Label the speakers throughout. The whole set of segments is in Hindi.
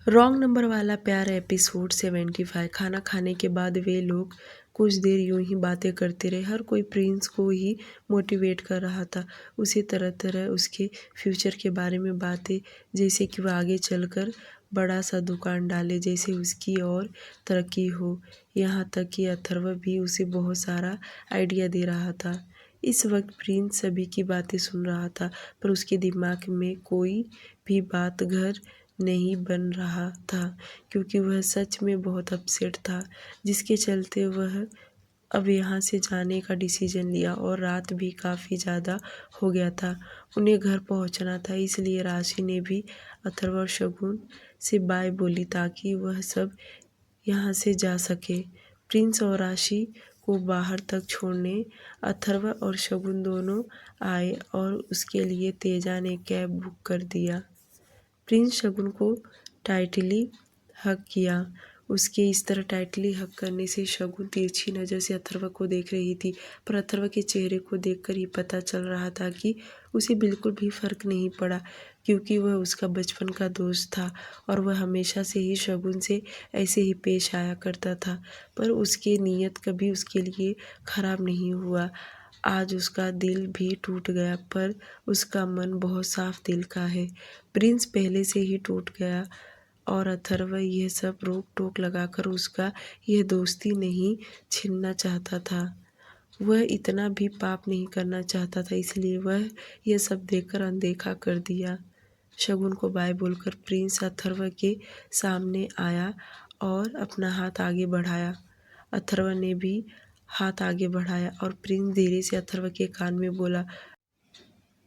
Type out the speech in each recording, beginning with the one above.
Speaker 1: रॉन्ग नंबर वाला प्यार एपिसोड 75। खाना खाने के बाद वे लोग कुछ देर यूं ही बातें करते रहे। हर कोई प्रिंस को ही मोटिवेट कर रहा था, उसे तरह तरह उसके फ्यूचर के बारे में बातें, जैसे कि वह आगे चलकर बड़ा सा दुकान डाले, जैसे उसकी और तरक्की हो। यहाँ तक कि अथर्व भी उसे बहुत सारा आइडिया दे रहा था। इस वक्त प्रिंस सभी की बातें सुन रहा था, पर उसके दिमाग में कोई भी बात घर नहीं बन रहा था, क्योंकि वह सच में बहुत अपसेट था, जिसके चलते वह अब यहाँ से जाने का डिसीजन लिया। और रात भी काफ़ी ज़्यादा हो गया था, उन्हें घर पहुँचना था। इसलिए राशि ने भी अथर्व और शगुन से बाय बोली, ताकि वह सब यहाँ से जा सके। प्रिंस और राशि को बाहर तक छोड़ने अथर्व और शगुन दोनों आए, और उसके लिए तेजा ने कैब बुक कर दिया। प्रिंस शगुन को टाइटली हग किया। उसके इस तरह टाइटली हग करने से शगुन तिरछी नज़र से अथर्व को देख रही थी, पर अथर्व के चेहरे को देखकर ही पता चल रहा था कि उसे बिल्कुल भी फर्क नहीं पड़ा, क्योंकि वह उसका बचपन का दोस्त था और वह हमेशा से ही शगुन से ऐसे ही पेश आया करता था। पर उसकी नीयत कभी उसके लिए खराब नहीं हुआ। आज उसका दिल भी टूट गया, पर उसका मन बहुत साफ दिल का है। प्रिंस पहले से ही टूट गया, और अथर्व यह सब रोक टोक लगाकर उसका यह दोस्ती नहीं छीनना चाहता था। वह इतना भी पाप नहीं करना चाहता था, इसलिए वह यह सब देखकर अनदेखा कर दिया। शगुन को बाय बोलकर प्रिंस अथर्व के सामने आया और अपना हाथ आगे बढ़ाया। अथर्व ने भी हाथ आगे बढ़ाया, और प्रिंस धीरे से अथर्व के कान में बोला,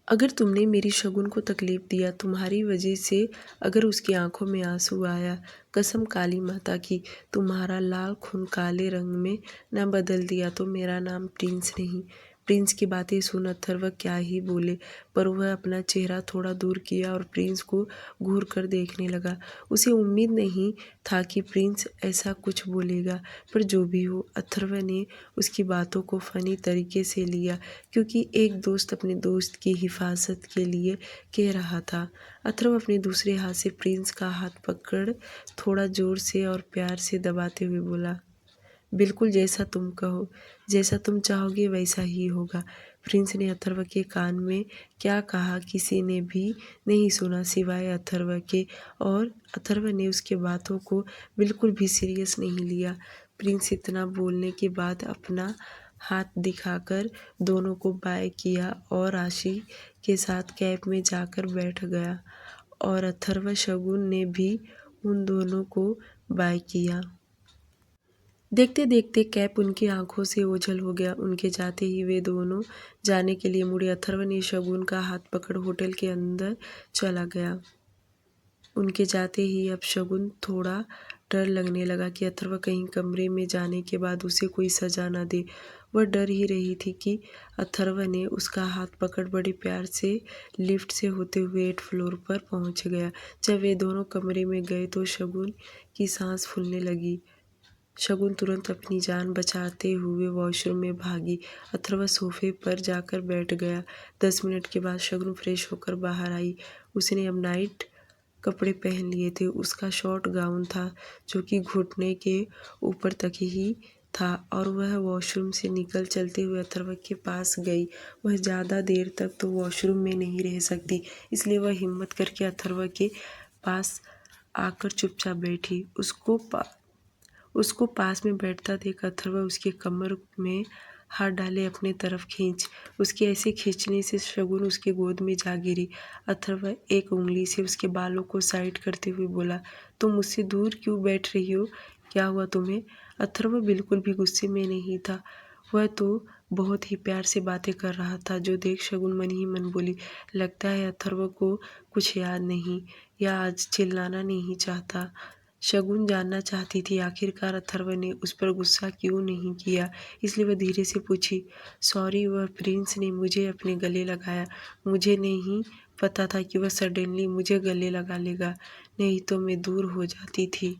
Speaker 1: अगर तुमने मेरी शगुन को तकलीफ दिया, तुम्हारी वजह से अगर उसकी आंखों में आंसू आया, कसम काली माता की, तुम्हारा लाल खून काले रंग में न बदल दिया तो मेरा नाम प्रिंस नहीं। प्रिंस की बातें सुन अथर्व क्या ही बोले, पर वह अपना चेहरा थोड़ा दूर किया और प्रिंस को घूर कर देखने लगा। उसे उम्मीद नहीं था कि प्रिंस ऐसा कुछ बोलेगा, पर जो भी हो, अथर्व ने उसकी बातों को फनी तरीके से लिया, क्योंकि एक दोस्त अपने दोस्त की हिफाजत के लिए कह रहा था। अथर्व अपने दूसरे हाथ से प्रिंस का हाथ पकड़ थोड़ा जोर से और प्यार से दबाते हुए बोला, बिल्कुल जैसा तुम कहो, जैसा तुम चाहोगे वैसा ही होगा। प्रिंस ने अथर्व के कान में क्या कहा किसी ने भी नहीं सुना सिवाय अथर्व के, और अथर्व ने उसके बातों को बिल्कुल भी सीरियस नहीं लिया। प्रिंस इतना बोलने के बाद अपना हाथ दिखाकर दोनों को बाय किया और राशि के साथ कैब में जाकर बैठ गया, और अथर्व शगुन ने भी उन दोनों को बाय किया। देखते देखते कैब उनकी आंखों से ओझल हो गया। उनके जाते ही वे दोनों जाने के लिए मुड़े। अथर्व ने शगुन का हाथ पकड़ होटल के अंदर चला गया। उनके जाते ही अब शगुन थोड़ा डर लगने लगा कि अथर्व कहीं कमरे में जाने के बाद उसे कोई सजा न दे। वह डर ही रही थी कि अथर्व ने उसका हाथ पकड़ बड़े प्यार से लिफ्ट से होते हुए 8 फ्लोर पर पहुंच गया। जब वे दोनों कमरे में गए तो शगुन की सांस फूलने लगी। शगुन तुरंत अपनी जान बचाते हुए वॉशरूम में भागी। अथर्व सोफे पर जाकर बैठ गया। 10 मिनट के बाद शगुन फ्रेश होकर बाहर आई। उसने अब नाइट कपड़े पहन लिए थे। उसका शॉर्ट गाउन था, जो कि घुटने के ऊपर तक ही था, और वह वॉशरूम से निकल चलते हुए अथर्व के पास गई। वह ज़्यादा देर तक तो वॉशरूम में नहीं रह सकती, इसलिए वह हिम्मत करके अथर्व के पास आकर चुपचाप बैठी। उसको पास में बैठता देख अथर्व उसके कमर में हाथ डाले अपने तरफ खींच। उसके ऐसे खींचने से शगुन उसके गोद में जा गिरी। अथर्व एक उंगली से उसके बालों को साइड करते हुए बोला, तुम मुझसे दूर क्यों बैठ रही हो, क्या हुआ तुम्हें? अथर्व बिल्कुल भी गुस्से में नहीं था, वह तो बहुत ही प्यार से बातें कर रहा था, जो देख शगुन मन ही मन बोली, लगता है अथर्व को कुछ याद नहीं, या आज चिल्लाना नहीं चाहता। शगुन जानना चाहती थी आखिरकार अथर्व ने उस पर गुस्सा क्यों नहीं किया, इसलिए वह धीरे से पूछी, सॉरी, वह प्रिंस ने मुझे अपने गले लगाया। मुझे नहीं पता था कि वह सडनली मुझे गले लगा लेगा, नहीं तो मैं दूर हो जाती थी।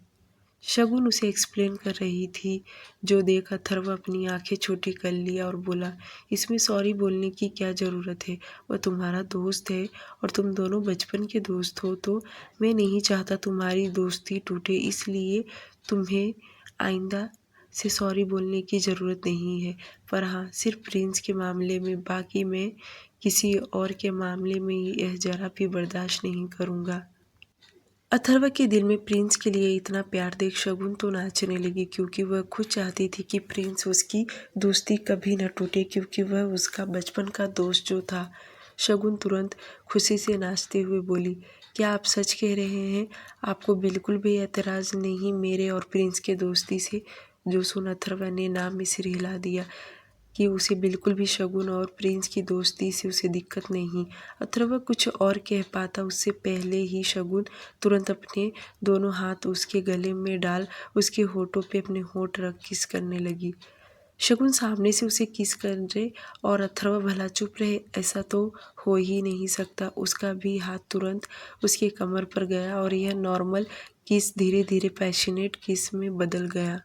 Speaker 1: शगुन उसे एक्सप्लेन कर रही थी, जो देख अथर्व अपनी आंखें छोटी कर लिया और बोला, इसमें सॉरी बोलने की क्या ज़रूरत है। वह तुम्हारा दोस्त है और तुम दोनों बचपन के दोस्त हो, तो मैं नहीं चाहता तुम्हारी दोस्ती टूटे, इसलिए तुम्हें आइंदा से सॉरी बोलने की ज़रूरत नहीं है। पर हाँ, सिर्फ प्रिंस के मामले में, बाकी मैं किसी और के मामले में यह ज़रा भी बर्दाश्त नहीं करूँगा। अथर्व के दिल में प्रिंस के लिए इतना प्यार देख शगुन तो नाचने लगी, क्योंकि वह खुद चाहती थी कि प्रिंस उसकी दोस्ती कभी न टूटे, क्योंकि वह उसका बचपन का दोस्त जो था। शगुन तुरंत खुशी से नाचते हुए बोली, क्या आप सच कह रहे हैं? आपको बिल्कुल भी एतराज़ नहीं मेरे और प्रिंस के दोस्ती से? जो सुन अथर्व ने नाम में सिर हिला दिया कि उसे बिल्कुल भी शगुन और प्रिंस की दोस्ती से उसे दिक्कत नहीं। अथर्व कुछ और कह पाता उससे पहले ही शगुन तुरंत अपने दोनों हाथ उसके गले में डाल उसके होठों पे अपने होठ रख किस करने लगी। शगुन सामने से उसे किस करे और अथर्व भला चुप रहे, ऐसा तो हो ही नहीं सकता। उसका भी हाथ तुरंत उसके कमर पर गया और यह नॉर्मल किस धीरे धीरे पैशनेट किस में बदल गया।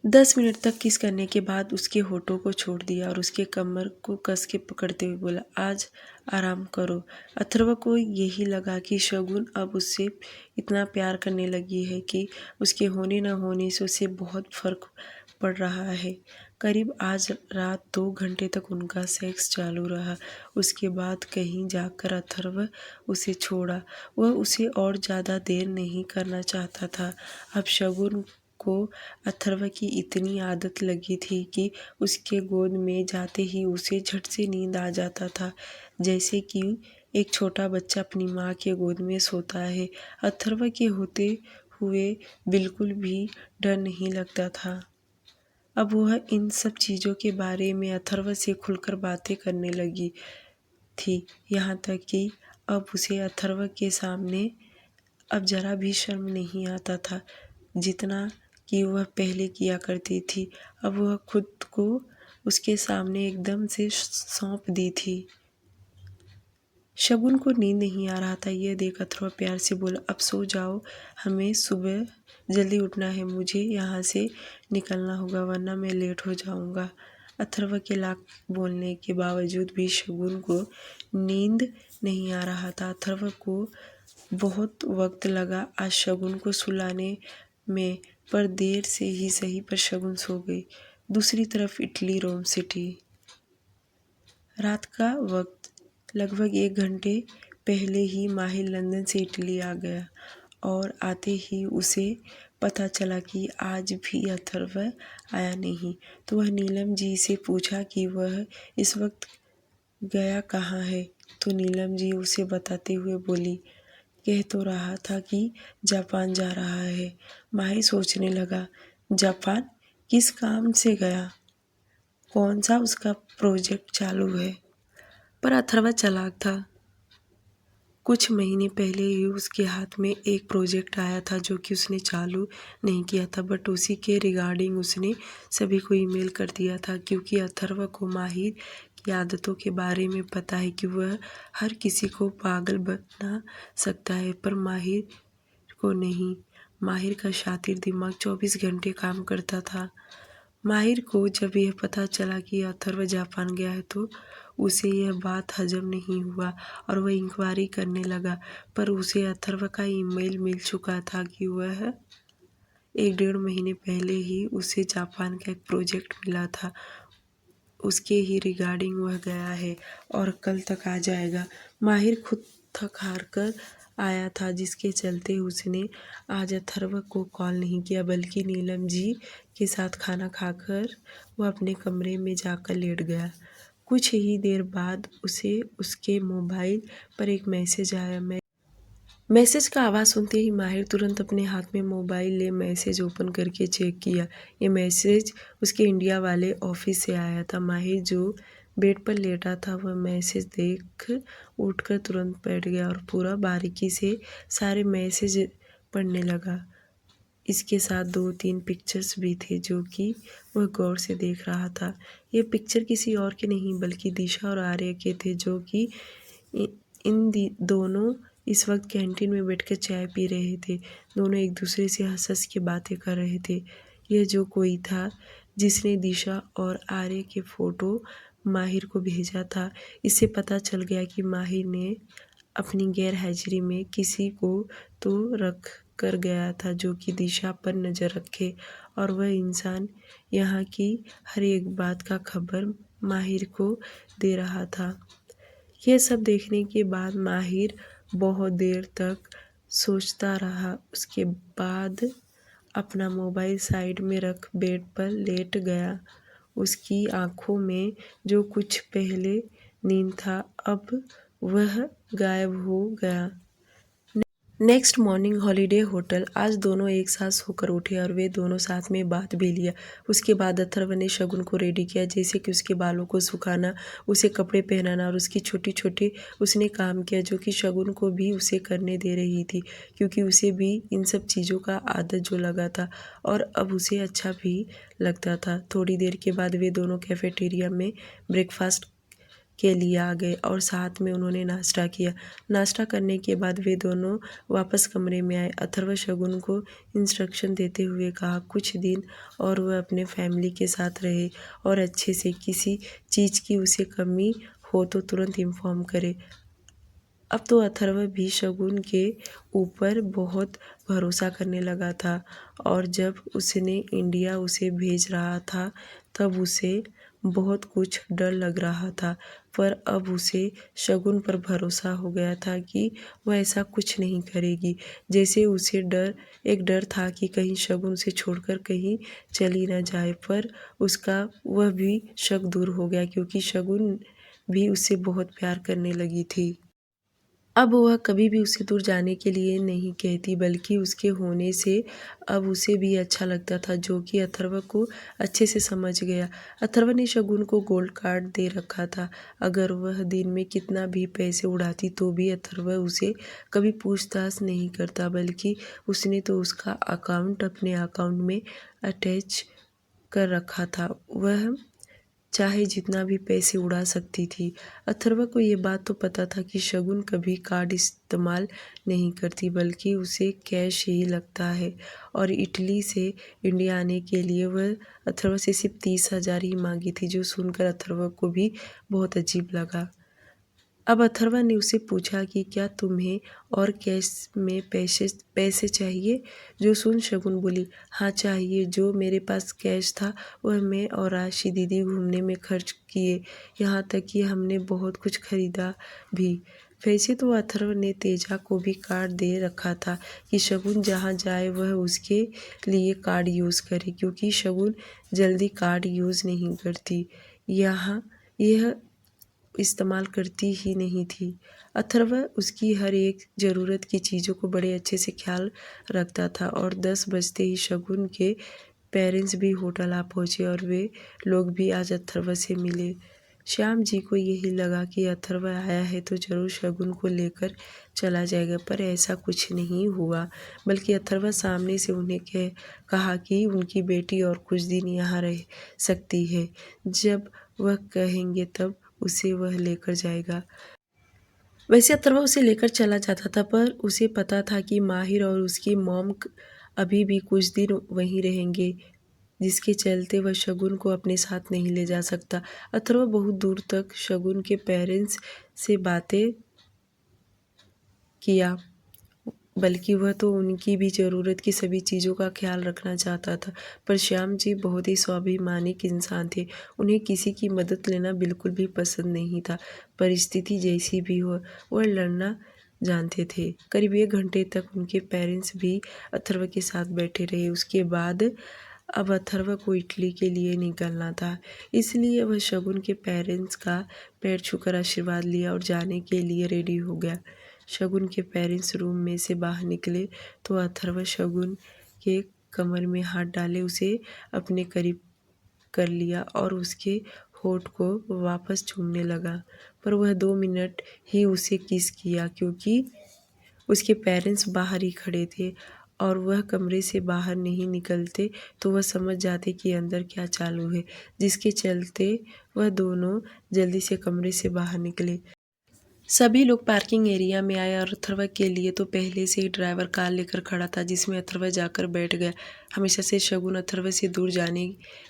Speaker 1: 10 मिनट तक किस करने के बाद उसके होठों को छोड़ दिया और उसके कमर को कस के पकड़ते हुए बोला, आज आराम करो। अथर्व को यही लगा कि शगुन अब उससे इतना प्यार करने लगी है कि उसके होने न होने से उसे बहुत फर्क पड़ रहा है। करीब आज रात 2 घंटे तक उनका सेक्स चालू रहा। उसके बाद कहीं जाकर अथर्व उसे छोड़ा। वह उसे और ज़्यादा देर नहीं करना चाहता था। अब शगुन को अथर्व की इतनी आदत लगी थी कि उसके गोद में जाते ही उसे झट से नींद आ जाता था, जैसे कि एक छोटा बच्चा अपनी माँ के गोद में सोता है। अथर्व के होते हुए बिल्कुल भी डर नहीं लगता था। अब वह इन सब चीज़ों के बारे में अथर्व से खुलकर बातें करने लगी थी, यहाँ तक कि अब उसे अथर्व के सामने अब जरा भी शर्म नहीं आता था, जितना कि वह पहले किया करती थी। अब वह खुद को उसके सामने एकदम से सौंप दी थी। शगुन को नींद नहीं आ रहा था, यह देख अथर्व प्यार से बोला, अब सो जाओ, हमें सुबह जल्दी उठना है, मुझे यहाँ से निकलना होगा वरना मैं लेट हो जाऊँगा। अथर्व के लाख बोलने के बावजूद भी शगुन को नींद नहीं आ रहा था। अथर्व को बहुत वक्त लगा आज शगुन को सुलाने में, पर देर से ही सही पर शगुन सो गई। दूसरी तरफ इटली रोम सिटी। रात का वक्त लगभग 1 घंटे पहले ही माहिर लंदन से इटली आ गया और आते ही उसे पता चला कि आज भी अथर्व आया नहीं, तो वह नीलम जी से पूछा कि वह इस वक्त गया कहाँ है। तो नीलम जी उसे बताते हुए बोली, कह तो रहा था कि जापान जा रहा है। माहिर सोचने लगा, जापान किस काम से गया, कौन सा उसका प्रोजेक्ट चालू है। पर अथर्व चालाक था। कुछ महीने पहले ही उसके हाथ में एक प्रोजेक्ट आया था जो कि उसने चालू नहीं किया था, बट उसी के रिगार्डिंग उसने सभी को ईमेल कर दिया था, क्योंकि अथर्व को माहिर की आदतों के बारे में पता है कि वह हर किसी को पागल बना सकता है, पर माहिर को नहीं। माहिर का शातिर दिमाग 24 घंटे काम करता था। माहिर को जब यह पता चला कि अथर्व जापान गया है, तो उसे यह बात हजम नहीं हुआ और वह इंक्वायरी करने लगा, पर उसे अथर्व का ईमेल मिल चुका था कि वह 1 डेढ़ महीने पहले ही उसे जापान का एक प्रोजेक्ट मिला था, उसके ही रिगार्डिंग वह गया है और कल तक आ जाएगा। माहिर खुद थक हार कर आया था, जिसके चलते उसने आज अथर्व को कॉल नहीं किया, बल्कि नीलम जी के साथ खाना खाकर वह अपने कमरे में जाकर लेट गया। कुछ ही देर बाद उसे उसके मोबाइल पर एक मैसेज आया। मैसेज का आवाज़ सुनते ही माहिर तुरंत अपने हाथ में मोबाइल ले मैसेज ओपन करके चेक किया। ये मैसेज उसके इंडिया वाले ऑफिस से आया था। माहिर जो बेड पर लेटा था, वह मैसेज देख उठकर तुरंत बैठ गया और पूरा बारीकी से सारे मैसेज पढ़ने लगा। इसके साथ 2-3 पिक्चर्स भी थे जो कि वह गौर से देख रहा था। ये पिक्चर किसी और के नहीं बल्कि दिशा और आर्य के थे, जो कि इन दोनों इस वक्त कैंटीन में बैठकर चाय पी रहे थे। दोनों एक दूसरे से हंस हंस के बातें कर रहे थे। यह जो कोई था जिसने दिशा और आर्य के फोटो माहिर को भेजा था, इससे पता चल गया कि माहिर ने अपनी गैर हाजिरी में किसी को तो रख कर गया था जो कि दिशा पर नज़र रखे, और वह इंसान यहाँ की हर एक बात का खबर माहिर को दे रहा था। यह सब देखने के बाद माहिर बहुत देर तक सोचता रहा। उसके बाद अपना मोबाइल साइड में रख बेड पर लेट गया। उसकी आंखों में जो कुछ पहले नींद था, अब वह गायब हो गया। Next morning holiday hotel. आज दोनों एक साथ सोकर उठे और वे दोनों साथ में बात भी लिया। उसके बाद अथर्व ने शगुन को रेडी किया, जैसे कि उसके बालों को सुखाना, उसे कपड़े पहनाना और उसकी छोटी छोटी उसने काम किया जो कि शगुन को भी उसे करने दे रही थी, क्योंकि उसे भी इन सब चीज़ों का आदत जो लगा था और अब उसे अच्छा भी लगता था। थोड़ी देर के बाद वे दोनों कैफेटेरिया में ब्रेकफास्ट के लिए आ गए और साथ में उन्होंने नाश्ता किया। नाश्ता करने के बाद वे दोनों वापस कमरे में आए। अथर्व शगुन को इंस्ट्रक्शन देते हुए कहा कुछ दिन और वह अपने फैमिली के साथ रहे और अच्छे से, किसी चीज़ की उसे कमी हो तो तुरंत इन्फॉर्म करे। अब तो अथर्व भी शगुन के ऊपर बहुत भरोसा करने लगा था और जब उसने इंडिया उसे भेज रहा था तब उसे बहुत कुछ डर लग रहा था, पर अब उसे शगुन पर भरोसा हो गया था कि वह ऐसा कुछ नहीं करेगी। जैसे उसे एक डर था कि कहीं शगुन उसे छोड़कर कहीं चली न जाए, पर उसका वह भी शक दूर हो गया क्योंकि शगुन भी उससे बहुत प्यार करने लगी थी। अब वह कभी भी उसे दूर जाने के लिए नहीं कहती, बल्कि उसके होने से अब उसे भी अच्छा लगता था, जो कि अथर्व को अच्छे से समझ गया। अथर्व ने शगुन को गोल्ड कार्ड दे रखा था। अगर वह दिन में कितना भी पैसे उड़ाती तो भी अथर्व उसे कभी पूछताछ नहीं करता, बल्कि उसने तो उसका अकाउंट अपने अकाउंट में अटैच कर रखा था। वह चाहे जितना भी पैसे उड़ा सकती थी। अथर्व को ये बात तो पता था कि शगुन कभी कार्ड इस्तेमाल नहीं करती, बल्कि उसे कैश ही लगता है, और इटली से इंडिया आने के लिए वह अथर्व से सिर्फ 30,000 ही मांगी थी, जो सुनकर अथर्व को भी बहुत अजीब लगा। अब अथर्व ने उससे पूछा कि क्या तुम्हें और कैश में पैसे चाहिए? जो सुन शगुन बोली, हाँ चाहिए। जो मेरे पास कैश था वह मैं और राशि दीदी घूमने में खर्च किए, यहाँ तक कि हमने बहुत कुछ खरीदा भी। वैसे तो अथर्व ने तेजा को भी कार्ड दे रखा था कि शगुन जहाँ जाए वह उसके लिए कार्ड यूज़ करे, क्योंकि शगुन जल्दी कार्ड यूज़ नहीं करती, यहाँ यह इस्तेमाल करती ही नहीं थी। अथर्व उसकी हर एक ज़रूरत की चीज़ों को बड़े अच्छे से ख्याल रखता था, और 10 बजते ही शगुन के पेरेंट्स भी होटल आ पहुँचे और वे लोग भी आज अथर्व से मिले। श्याम जी को यही लगा कि अथर्व आया है तो ज़रूर शगुन को लेकर चला जाएगा, पर ऐसा कुछ नहीं हुआ, बल्कि अथर्व सामने से उन्हें कहा कि उनकी बेटी और कुछ दिन यहाँ रह सकती है, जब वह कहेंगे तब उसे वह लेकर जाएगा। वैसे अथर्व उसे लेकर चला जाता था, पर उसे पता था कि माहिर और उसकी मॉम अभी भी कुछ दिन वहीं रहेंगे, जिसके चलते वह शगुन को अपने साथ नहीं ले जा सकता। अथर्व बहुत दूर तक शगुन के पेरेंट्स से बातें किया, बल्कि वह तो उनकी भी ज़रूरत की सभी चीज़ों का ख्याल रखना चाहता था। पर श्याम जी बहुत ही स्वाभिमानिक इंसान थे। उन्हें किसी की मदद लेना बिल्कुल भी पसंद नहीं था। परिस्थिति जैसी भी हो, वह लड़ना जानते थे। करीब 1 घंटे तक उनके पेरेंट्स भी अथर्व के साथ बैठे रहे। उसके बाद अब अथर्व को इटली के लिए निकलना था, इसलिए वह शगुन के पेरेंट्स का पैर छूकर आशीर्वाद लिया और जाने के लिए रेडी हो गया। शगुन के पेरेंट्स रूम में से बाहर निकले तो अथर्व शगुन के कमर में हाथ डाले उसे अपने करीब कर लिया और उसके होठ को वापस चूमने लगा, पर वह 2 मिनट ही उसे किस किया, क्योंकि उसके पेरेंट्स बाहर ही खड़े थे और वह कमरे से बाहर नहीं निकलते तो वह समझ जाते कि अंदर क्या चालू है, जिसके चलते वह दोनों जल्दी से कमरे से बाहर निकले। सभी लोग पार्किंग एरिया में आए और अथर्व के लिए तो पहले से ही ड्राइवर कार लेकर खड़ा था, जिसमें अथर्व जाकर बैठ गया। हमेशा से शगुन अथर्व से दूर जाने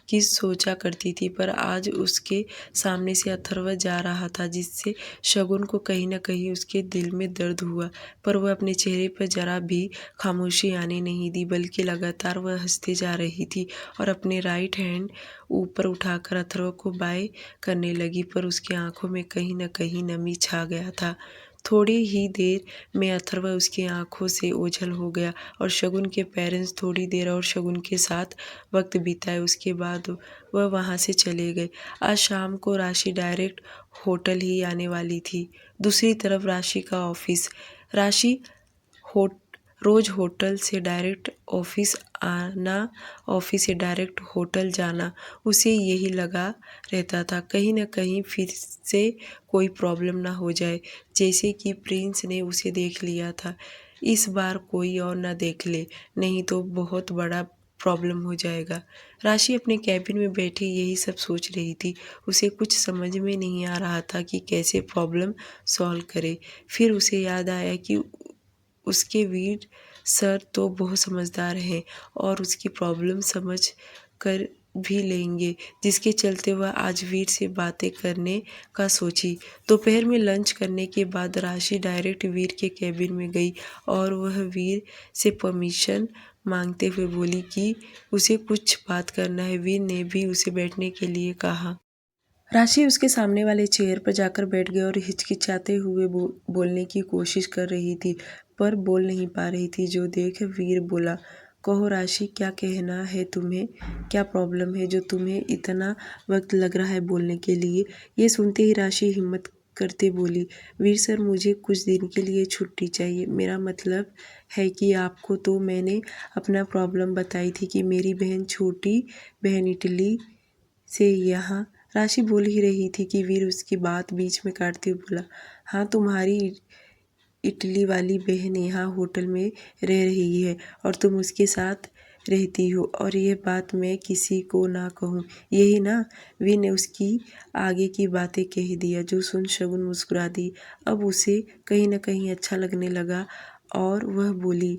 Speaker 1: की सोचा करती थी, पर आज उसके सामने से अथर्व जा रहा था, जिससे शगुन को कहीं न कहीं उसके दिल में दर्द हुआ। पर वह अपने चेहरे पर जरा भी खामोशी आने नहीं दी, बल्कि लगातार वह हंसते जा रही थी और अपने राइट हैंड ऊपर उठाकर अथर्व को बाय करने लगी, पर उसकी आंखों में कहीं न कहीं नमी छा गया था। थोड़ी ही देर में अथर्व उसकी आंखों से ओझल हो गया और शगुन के पेरेंट्स थोड़ी देर और शगुन के साथ वक्त बिताए। उसके बाद वह वहां से चले गए। आज शाम को राशि डायरेक्ट होटल ही आने वाली थी। दूसरी तरफ राशि का ऑफिस। राशि होट रोज होटल से डायरेक्ट ऑफिस आना, ऑफिस से डायरेक्ट होटल जाना, उसे यही लगा रहता था कहीं न कहीं फिर से कोई प्रॉब्लम ना हो जाए, जैसे कि प्रिंस ने उसे देख लिया था। इस बार कोई और ना देख ले, नहीं तो बहुत बड़ा प्रॉब्लम हो जाएगा। राशि अपने कैबिन में बैठी यही सब सोच रही थी। उसे कुछ समझ में नहीं आ रहा था कि कैसे प्रॉब्लम सॉल्व करे। फिर उसे याद आया कि उसके वीर सर तो बहुत समझदार हैं और उसकी प्रॉब्लम समझ कर भी लेंगे, जिसके चलते वह आज वीर से बातें करने का सोची। दोपहर में लंच करने के बाद राशि डायरेक्ट वीर के कैबिन में गई और वह वीर से परमिशन मांगते हुए बोली कि उसे कुछ बात करना है। वीर ने भी उसे बैठने के लिए कहा। राशि उसके सामने वाले चेयर पर जाकर बैठ गई और हिचकिचाते हुए बोलने की कोशिश कर रही थी, पर बोल नहीं पा रही थी। जो देख वीर बोला, कहो राशि, क्या कहना है तुम्हें? क्या प्रॉब्लम है जो तुम्हें इतना वक्त लग रहा है बोलने के लिए? ये सुनते ही राशि हिम्मत करते बोली, वीर सर, मुझे कुछ दिन के लिए छुट्टी चाहिए। मेरा मतलब है कि आपको तो मैंने अपना प्रॉब्लम बताई थी कि मेरी बहन, छोटी बहन इटली से यहाँ। राशि बोल ही रही थी कि वीर उसकी बात बीच में काटते हुए बोला, हाँ, तुम्हारी इटली वाली बहन यहाँ होटल में रह रही है और तुम उसके साथ रहती हो, और यह बात मैं किसी को ना कहूँ, यही ना? वीर ने उसकी आगे की बातें कह दिया, जो सुन शगुन मुस्कुरा दी। अब उसे कहीं न कहीं अच्छा लगने लगा और वह बोली,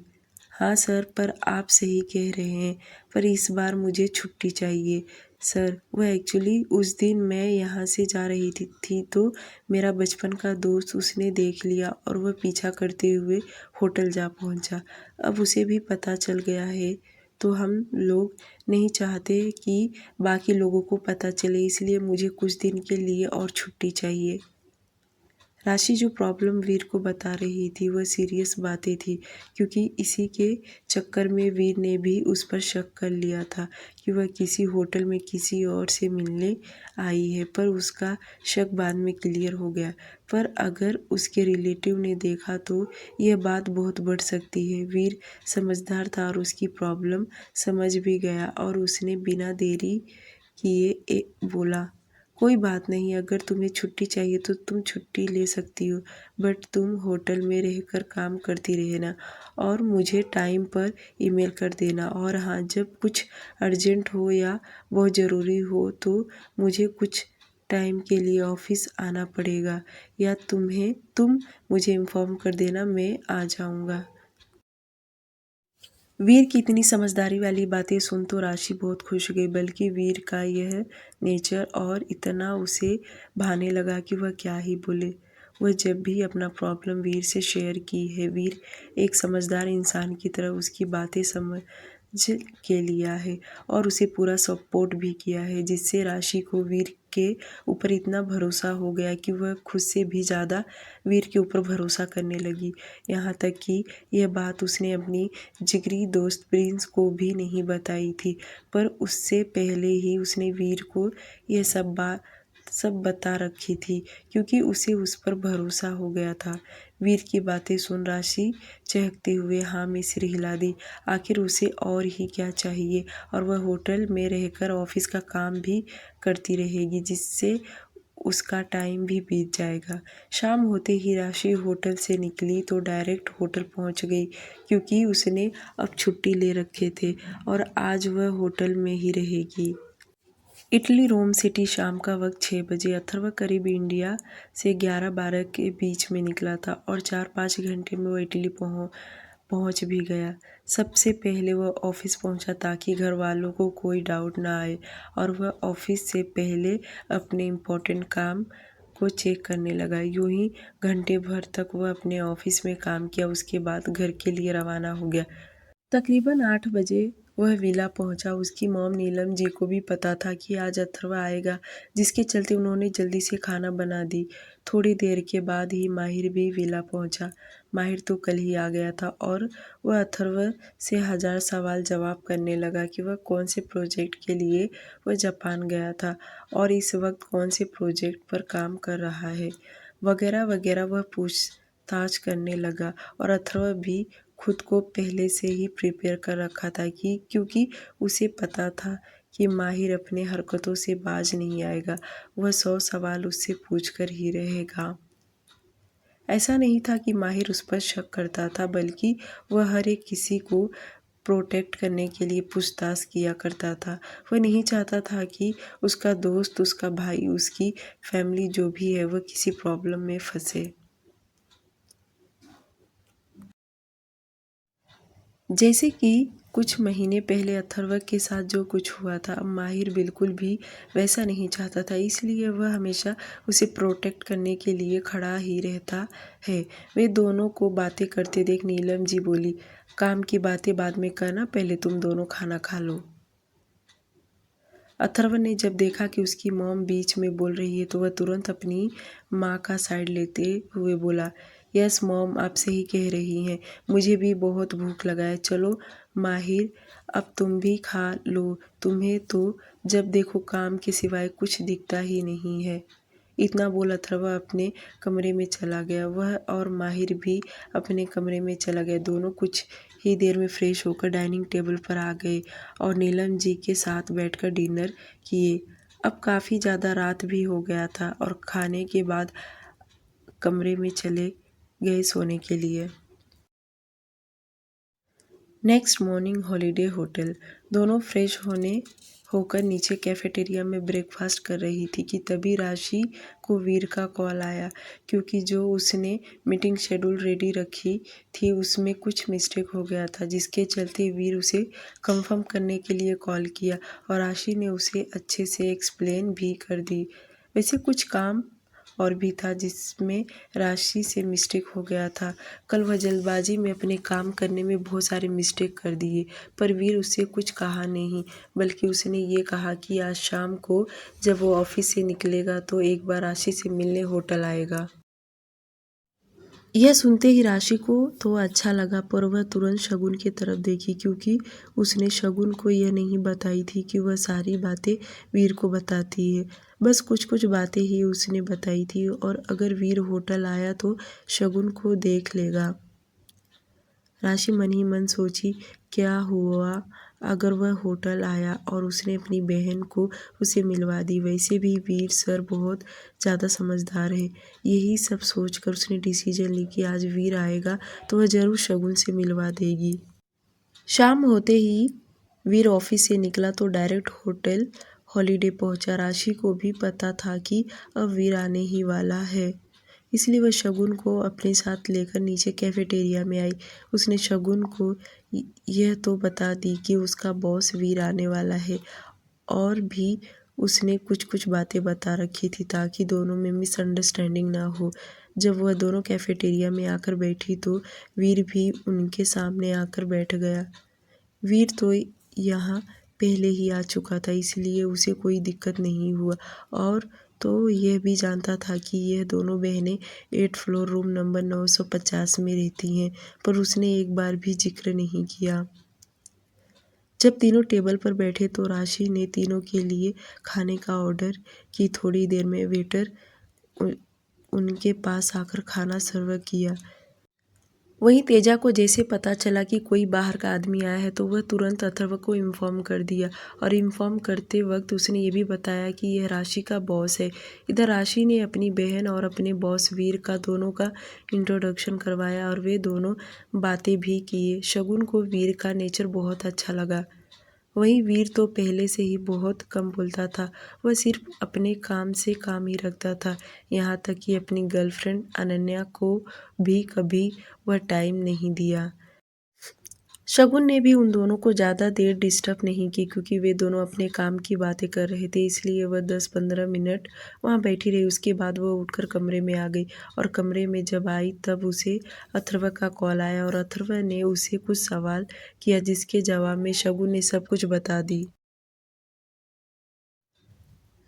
Speaker 1: हाँ सर, पर आप सही कह रहे हैं, पर इस बार मुझे छुट्टी चाहिए सर। वह एक्चुअली उस दिन मैं यहाँ से जा रही थी तो मेरा बचपन का दोस्त उसने देख लिया और वह पीछा करते हुए होटल जा पहुँचा। अब उसे भी पता चल गया है, तो हम लोग नहीं चाहते कि बाकी लोगों को पता चले, इसलिए मुझे कुछ दिन के लिए और छुट्टी चाहिए। राशि जो प्रॉब्लम वीर को बता रही थी वह सीरियस बातें थी, क्योंकि इसी के चक्कर में वीर ने भी उस पर शक कर लिया था कि वह किसी होटल में किसी और से मिलने आई है, पर उसका शक बाद में क्लियर हो गया। पर अगर उसके रिलेटिव ने देखा तो यह बात बहुत बढ़ सकती है। वीर समझदार था और उसकी प्रॉब्लम समझ भी गया और उसने बिना देरी किए बोला, कोई बात नहीं, अगर तुम्हें छुट्टी चाहिए तो तुम छुट्टी ले सकती हो, बट तुम होटल में रहकर काम करती रहना और मुझे टाइम पर ईमेल कर देना। और हाँ, जब कुछ अर्जेंट हो या बहुत ज़रूरी हो तो मुझे कुछ टाइम के लिए ऑफिस आना पड़ेगा, या तुम मुझे इन्फॉर्म कर देना, मैं आ जाऊँगा। वीर की इतनी समझदारी वाली बातें सुन तो राशि बहुत खुश हो गई, बल्कि वीर का यह नेचर और इतना उसे भाने लगा कि वह क्या ही बोले। वह जब भी अपना प्रॉब्लम वीर से शेयर की है, वीर एक समझदार इंसान की तरह उसकी बातें समझ के लिया है और उसे पूरा सपोर्ट भी किया है, जिससे राशि को वीर के ऊपर इतना भरोसा हो गया कि वह खुद से भी ज़्यादा वीर के ऊपर भरोसा करने लगी। यहाँ तक कि यह बात उसने अपनी जिगरी दोस्त प्रिंस को भी नहीं बताई थी, पर उससे पहले ही उसने वीर को यह सब बता रखी थी, क्योंकि उसे उस पर भरोसा हो गया था। वीर की बातें सुन राशि चहकते हुए हाँ में सिर हिला दी। आखिर उसे और ही क्या चाहिए, और वह होटल में रहकर ऑफिस का काम भी करती रहेगी, जिससे उसका टाइम भी बीत जाएगा। शाम होते ही राशि होटल से निकली तो डायरेक्ट होटल पहुंच गई, क्योंकि उसने अब छुट्टी ले रखे थे और आज वह होटल में ही रहेगी। इटली रोम सिटी। शाम का वक्त 6 बजे। अथर्व करीब इंडिया से 11-12 के बीच में निकला था और 4-5 घंटे में वो इटली पहुंच भी गया। सबसे पहले वह ऑफिस पहुंचा ताकि घर वालों को कोई डाउट ना आए और वह ऑफिस से पहले अपने इम्पोर्टेंट काम को चेक करने लगा। यूं ही घंटे भर तक वह अपने ऑफिस में काम किया। उसके बाद घर के लिए रवाना हो गया। तकरीबन 8 बजे वह विला पहुंचा। उसकी मॉम नीलम जी को भी पता था कि आज अथर्व आएगा, जिसके चलते उन्होंने जल्दी से खाना बना दी। थोड़ी देर के बाद ही माहिर भी विला पहुंचा। माहिर तो कल ही आ गया था और वह अथर्व से 1000 सवाल जवाब करने लगा कि वह कौन से प्रोजेक्ट के लिए वह जापान गया था और इस वक्त कौन से प्रोजेक्ट पर काम कर रहा है, वगैरह वगैरह वह पूछताछ करने लगा। और अथर्व भी खुद को पहले से ही प्रिपेयर कर रखा था क्योंकि उसे पता था कि माहिर अपने हरकतों से बाज नहीं आएगा। वह 100 सवाल उससे पूछकर ही रहेगा। ऐसा नहीं था कि माहिर उस पर शक करता था, बल्कि वह हर एक किसी को प्रोटेक्ट करने के लिए पूछताछ किया करता था। वह नहीं चाहता था कि उसका दोस्त, उसका भाई, उसकी फैमिली जो भी है वह किसी प्रॉब्लम में फंसे। जैसे कि कुछ महीने पहले अथर्व के साथ जो कुछ हुआ था, अब माहिर बिल्कुल भी वैसा नहीं चाहता था। इसलिए वह हमेशा उसे प्रोटेक्ट करने के लिए खड़ा ही रहता है। वे दोनों को बातें करते देख नीलम जी बोली, काम की बातें बाद में करना, पहले तुम दोनों खाना खा लो। अथर्व ने जब देखा कि उसकी मॉम बीच में बोल रही है तो वह तुरंत अपनी माँ का साइड लेते हुए बोला, यस मॉम, आप सही कह रही हैं, मुझे भी बहुत भूख लगा है। चलो माहिर, अब तुम भी खा लो, तुम्हें तो जब देखो काम के सिवाय कुछ दिखता ही नहीं है। इतना बोल अथर्व अपने कमरे में चला गया। वह और माहिर भी अपने कमरे में चला गया। दोनों कुछ ही देर में फ्रेश होकर डाइनिंग टेबल पर आ गए और नीलम जी के साथ बैठकर डिनर किए। अब काफ़ी ज़्यादा रात भी हो गया था और खाने के बाद कमरे में चले गए सोने के लिए। Next morning holiday hotel. दोनों फ्रेश होकर नीचे कैफेटेरिया में ब्रेकफास्ट कर रही थी कि तभी राशि को वीर का कॉल आया, क्योंकि जो उसने मीटिंग शेड्यूल रेडी रखी थी उसमें कुछ मिस्टेक हो गया था, जिसके चलते वीर उसे कंफर्म करने के लिए कॉल किया और राशि ने उसे अच्छे से एक्सप्लेन भी कर दी। वैसे कुछ काम और भी था जिसमें राशि से मिस्टेक हो गया था। कल वह जल्दबाजी में अपने काम करने में बहुत सारे मिस्टेक कर दिए, पर वीर उससे कुछ कहा नहीं, बल्कि उसने ये कहा कि आज शाम को जब वो ऑफिस से निकलेगा तो एक बार राशि से मिलने होटल आएगा। यह सुनते ही राशि को तो अच्छा लगा, पर वह तुरंत शगुन की तरफ देखी, क्योंकि उसने शगुन को यह नहीं बताई थी कि वह सारी बातें वीर को बताती है। बस कुछ कुछ बातें ही उसने बताई थी और अगर वीर होटल आया तो शगुन को देख लेगा। राशि मन ही मन सोची, क्या हुआ अगर वह होटल आया और उसने अपनी बहन को उसे मिलवा दी। वैसे भी वीर सर बहुत ज़्यादा समझदार है। यही सब सोचकर उसने डिसीजन ली कि आज वीर आएगा तो वह ज़रूर शगुन से मिलवा देगी। शाम होते ही वीर ऑफिस से निकला तो डायरेक्ट होटल हॉलीडे पहुंचा। राशि को भी पता था कि अब वीर आने ही वाला है, इसलिए वह शगुन को अपने साथ लेकर नीचे कैफेटेरिया में आई। उसने शगुन को यह तो बता दी कि उसका बॉस वीर आने वाला है और भी उसने कुछ कुछ बातें बता रखी थी ताकि दोनों में मिसअंडरस्टैंडिंग ना हो। जब वह दोनों कैफेटेरिया में आकर बैठी तो वीर भी उनके सामने आकर बैठ गया। वीर तो यहाँ पहले ही आ चुका था, इसलिए उसे कोई दिक्कत नहीं हुआ और तो यह भी जानता था कि यह दोनों बहनें 8th फ्लोर रूम नंबर 950 में रहती हैं, पर उसने एक बार भी जिक्र नहीं किया। जब तीनों टेबल पर बैठे तो राशि ने तीनों के लिए खाने का ऑर्डर की। थोड़ी देर में वेटर उनके पास आकर खाना सर्व किया। वहीं तेजा को जैसे पता चला कि कोई बाहर का आदमी आया है तो वह तुरंत अथर्व को इन्फॉर्म कर दिया और इन्फॉर्म करते वक्त उसने ये भी बताया कि यह राशि का बॉस है। इधर राशि ने अपनी बहन और अपने बॉस वीर का दोनों का इंट्रोडक्शन करवाया और वे दोनों बातें भी किए। शगुन को वीर का नेचर बहुत अच्छा लगा। वहीं वीर तो पहले से ही बहुत कम बोलता था। वह सिर्फ अपने काम से काम ही रखता था, यहाँ तक कि अपनी गर्लफ्रेंड अनन्या को भी कभी वह टाइम नहीं दिया। शगुन ने भी उन दोनों को ज़्यादा देर डिस्टर्ब नहीं की, क्योंकि वे दोनों अपने काम की बातें कर रहे थे, इसलिए वह 10-15 मिनट वहाँ बैठी रही। उसके बाद वह उठकर कमरे में आ गई, और कमरे में जब आई तब उसे अथर्व का कॉल आया, और अथर्व ने उसे कुछ सवाल किया, जिसके जवाब में शगुन ने सब कुछ बता दी।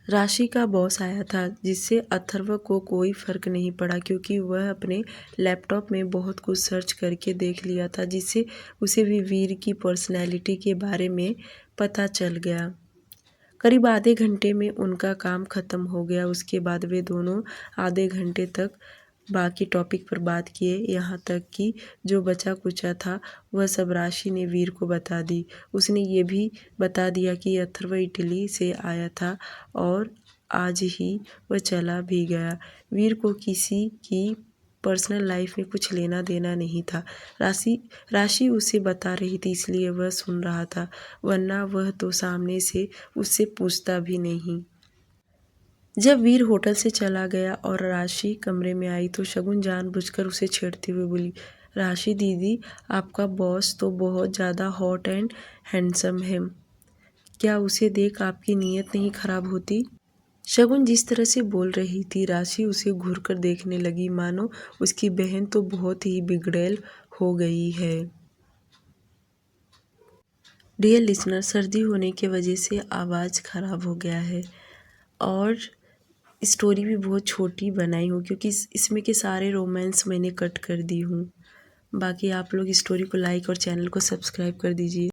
Speaker 1: राशि का बॉस आया था, जिससे अथर्व को कोई फ़र्क नहीं पड़ा, क्योंकि वह अपने लैपटॉप में बहुत कुछ सर्च करके देख लिया था, जिससे उसे भी वीर की पर्सनैलिटी के बारे में पता चल गया। करीब आधे घंटे में उनका काम ख़त्म हो गया। उसके बाद वे दोनों आधे घंटे तक बाकी टॉपिक पर बात किए, यहाँ तक कि जो बचा कुचा था वह सब राशि ने वीर को बता दी। उसने ये भी बता दिया कि अथर्व इटली से आया था और आज ही वह चला भी गया। वीर को किसी की पर्सनल लाइफ में कुछ लेना देना नहीं था। राशि उसे बता रही थी, इसलिए वह सुन रहा था, वरना वह तो सामने से उससे पूछता भी नहीं। जब वीर होटल से चला गया और राशि कमरे में आई तो शगुन जानबूझकर उसे छेड़ते हुए बोली, राशि दीदी, आपका बॉस तो बहुत ज़्यादा हॉट एंड हैंडसम है, क्या उसे देख आपकी नीयत नहीं खराब होती? शगुन जिस तरह से बोल रही थी, राशि उसे घूरकर देखने लगी, मानो उसकी बहन तो बहुत ही बिगड़ैल हो गई है। डियर लिसनर, सर्दी होने की वजह से आवाज़ ख़राब हो गया है, और स्टोरी भी बहुत छोटी बनाई हूँ, क्योंकि इसमें के सारे रोमांस मैंने कट कर दी हूँ। बाकी आप लोग स्टोरी को लाइक और चैनल को सब्सक्राइब कर दीजिए।